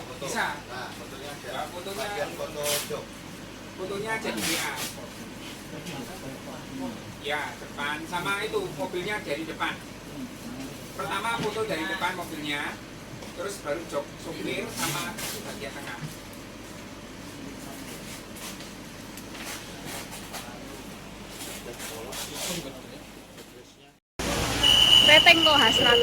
foto. Bisa. Nah, fotonya aja. Ya, fotonya. Bagian foto jok. Fotonya aja di WA. Ya, depan sama itu mobilnya dari depan. Pertama foto dari depan mobilnya, terus baru jok supir sama bagian tengah. Teteng kok hasrat.